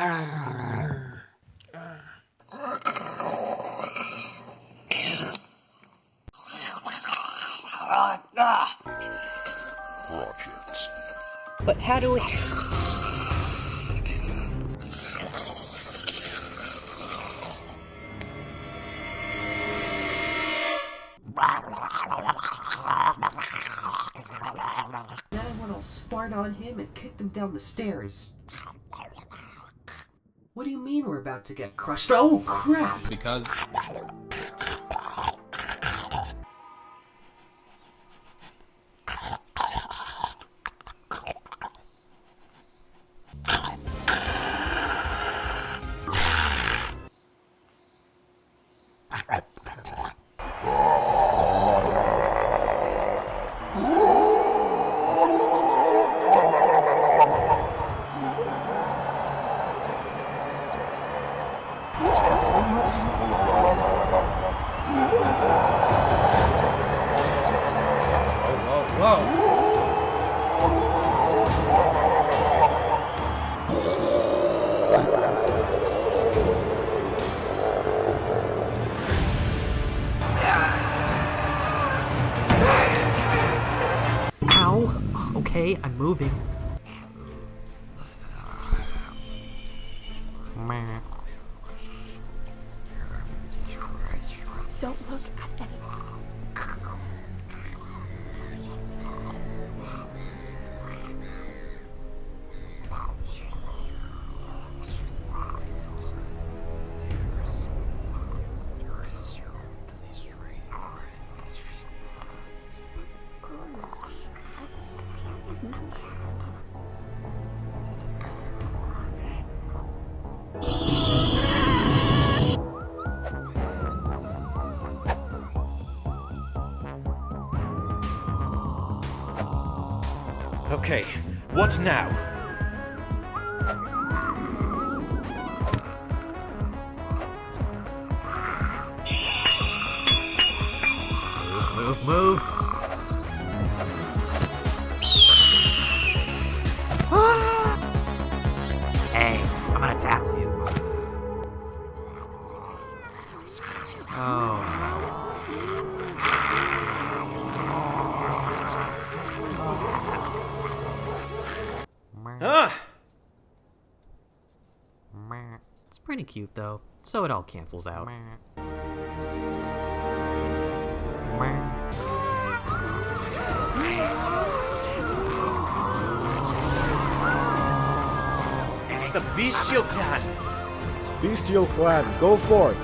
Projects. But how do we... Then I went all smart on him and kicked him down the stairs. What do you mean we're about to get crushed? Oh, crap! Because... Ow! Okay, I'm moving. Don't look at anyone. Okay, what now? Move. Hey, I'm gonna tackle you. Oh. Ah! It's pretty cute though, so it all cancels out. It's the Bestial Clan! Bestial Clan, go forth.